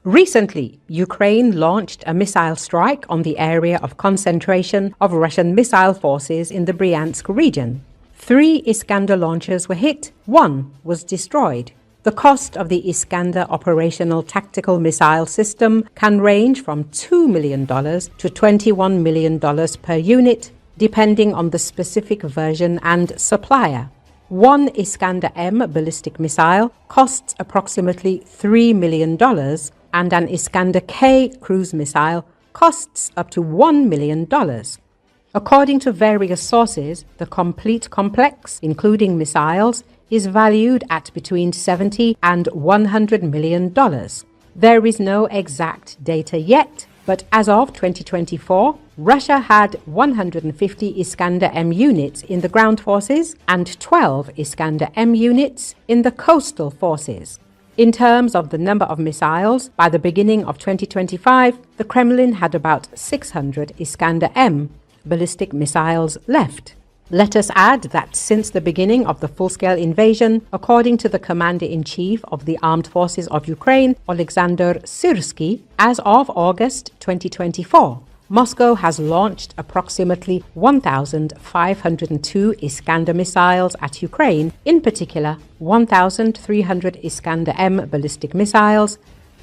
Recently, Ukraine launched a missile strike on the area of concentration of Russian missile forces in the Bryansk region. 3 Iskander launchers were hit, 1 was destroyed. The cost of the Iskander operational tactical missile system can range from $2 million to $21 million per unit, depending on the specific version and supplier. One Iskander-M ballistic missile costs approximately $3 million, and an Iskander-K cruise missile costs up to $1 million. According to various sources, the complete complex, including missiles, is valued at between $70 and $100 million. There is no exact data yet, but as of 2024, Russia had 150 Iskander-M units in the ground forces and 12 Iskander-M units in the coastal forces. In terms of the number of missiles, by the beginning of 2025, the Kremlin had about 600 Iskander-M ballistic missiles left. Let us add that since the beginning of the full-scale invasion, according to the Commander-in-Chief of the Armed Forces of Ukraine, Alexander Syrsky, as of August 2024, Moscow has launched approximately 1,502 Iskander missiles at Ukraine, in particular 1,300 Iskander-M ballistic missiles,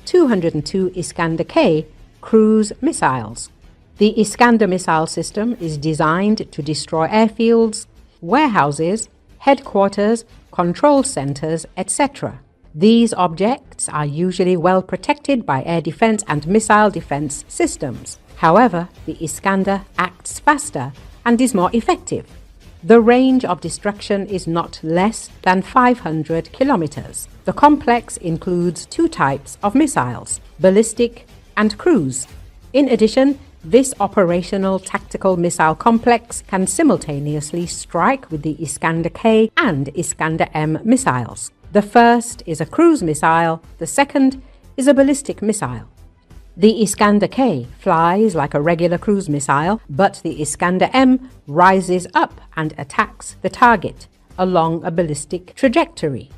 202 Iskander-K cruise missiles. The Iskander missile system is designed to destroy airfields, warehouses, headquarters, control centers, etc. These objects are usually well protected by air defense and missile defense systems. However, the Iskander acts faster and is more effective. The range of destruction is not less than 500 kilometers. The complex includes 2 types of missiles, ballistic and cruise. In addition, this operational tactical missile complex can simultaneously strike with the Iskander-K and Iskander-M missiles. The first is a cruise missile, the second is a ballistic missile. The Iskander-K flies like a regular cruise missile, but the Iskander-M rises up and attacks the target along a ballistic trajectory.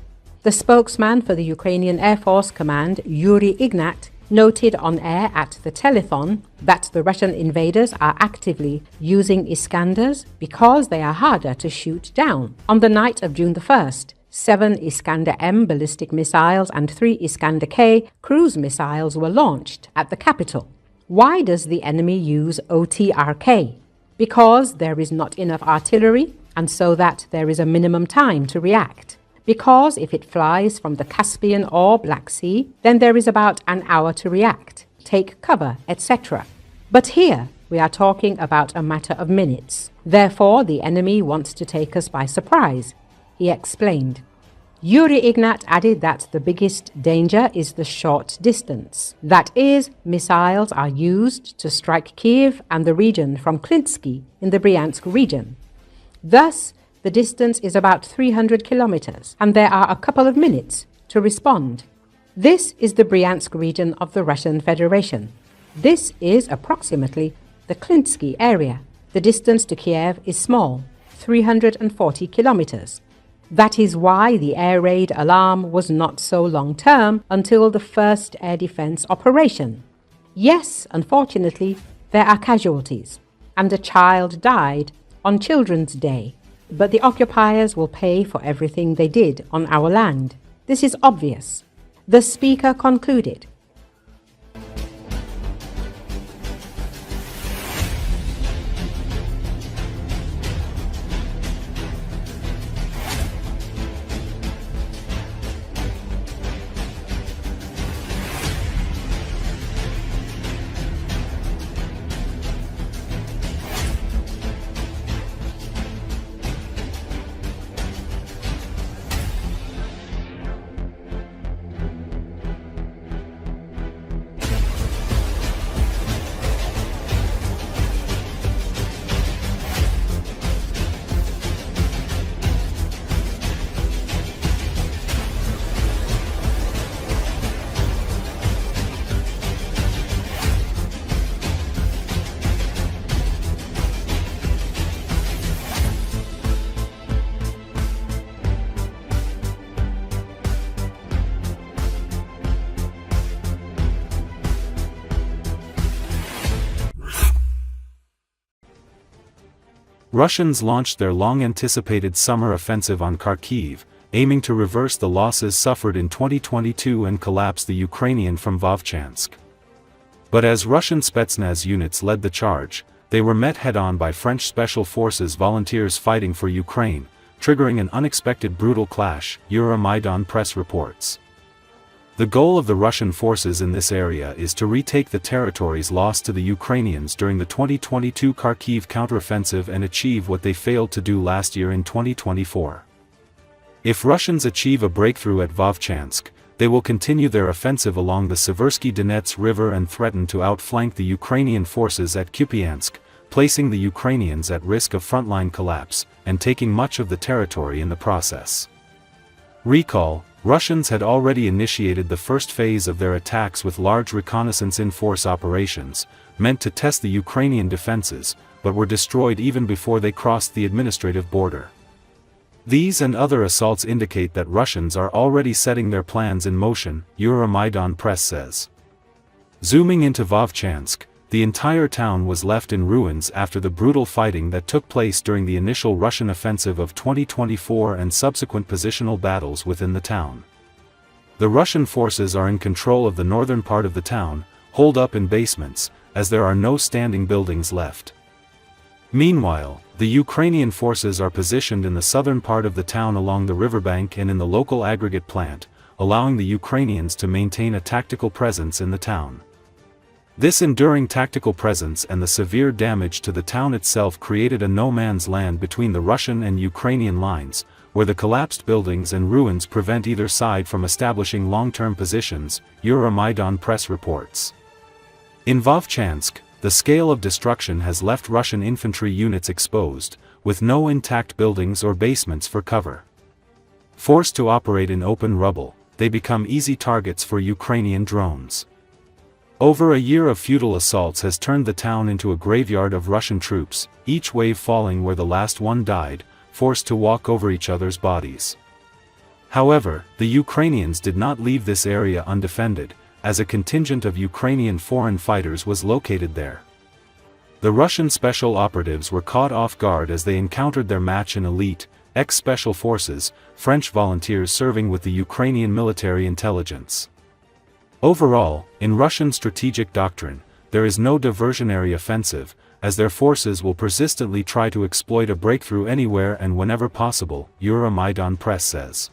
The spokesman for the Ukrainian Air Force Command, Yuri Ignat, noted on air at the telethon that the Russian invaders are actively using Iskanders because they are harder to shoot down. On the night of June the 1st, 7 Iskander-M ballistic missiles and 3 Iskander-K cruise missiles were launched at the capital. Why does the enemy use OTRK? Because there is not enough artillery, and so that there is a minimum time to react. Because if it flies from the Caspian or Black Sea, then there is about an hour to react, take cover, etc. But here we are talking about a matter of minutes. Therefore, the enemy wants to take us by surprise, he explained. Yuri Ignat added that the biggest danger is the short distance. That is, missiles are used to strike Kiev and the region from Klinsky in the Bryansk region. Thus, the distance is about 300 kilometers, and there are a couple of minutes to respond. This is the Bryansk region of the Russian Federation. This is approximately the Klinsky area. The distance to Kiev is small, 340 kilometers. That is why the air raid alarm was not so long-term until the first air defense operation. Yes, unfortunately, there are casualties, and a child died on Children's Day. But the occupiers will pay for everything they did on our land. This is obvious. The speaker concluded. Russians launched their long-anticipated summer offensive on Kharkiv, aiming to reverse the losses suffered in 2022 and collapse the Ukrainian from Vovchansk. But as Russian Spetsnaz units led the charge, they were met head-on by French Special Forces volunteers fighting for Ukraine, triggering an unexpected brutal clash, Euromaidan press reports. The goal of the Russian forces in this area is to retake the territories lost to the Ukrainians during the 2022 Kharkiv counteroffensive and achieve what they failed to do last year in 2024. If Russians achieve a breakthrough at Vovchansk, they will continue their offensive along the Seversky Donets River and threaten to outflank the Ukrainian forces at Kupiansk, placing the Ukrainians at risk of frontline collapse, and taking much of the territory in the process. Recall, Russians had already initiated the first phase of their attacks with large reconnaissance in-force operations, meant to test the Ukrainian defenses, but were destroyed even before they crossed the administrative border. These and other assaults indicate that Russians are already setting their plans in motion, Euromaidan press says. Zooming into Vovchansk, the entire town was left in ruins after the brutal fighting that took place during the initial Russian offensive of 2024 and subsequent positional battles within the town. The Russian forces are in control of the northern part of the town, holed up in basements, as there are no standing buildings left. Meanwhile, the Ukrainian forces are positioned in the southern part of the town along the riverbank and in the local aggregate plant, allowing the Ukrainians to maintain a tactical presence in the town. This enduring tactical presence and the severe damage to the town itself created a no-man's land between the Russian and Ukrainian lines, where the collapsed buildings and ruins prevent either side from establishing long-term positions, Euromaidan press reports. In Vovchansk, the scale of destruction has left Russian infantry units exposed, with no intact buildings or basements for cover. Forced to operate in open rubble, they become easy targets for Ukrainian drones. Over a year of futile assaults has turned the town into a graveyard of Russian troops, each wave falling where the last one died, forced to walk over each other's bodies. However, the Ukrainians did not leave this area undefended, as a contingent of Ukrainian foreign fighters was located there. The Russian special operatives were caught off guard as they encountered their match in elite, ex-special forces, French volunteers serving with the Ukrainian military intelligence. Overall, in Russian strategic doctrine, there is no diversionary offensive, as their forces will persistently try to exploit a breakthrough anywhere and whenever possible, Euromaidan press says.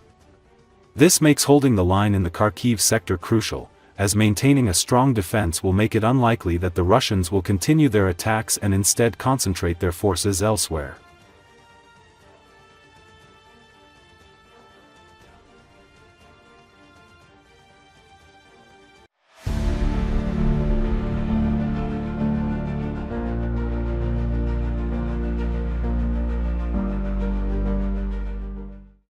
This makes holding the line in the Kharkiv sector crucial, as maintaining a strong defense will make it unlikely that the Russians will continue their attacks and instead concentrate their forces elsewhere.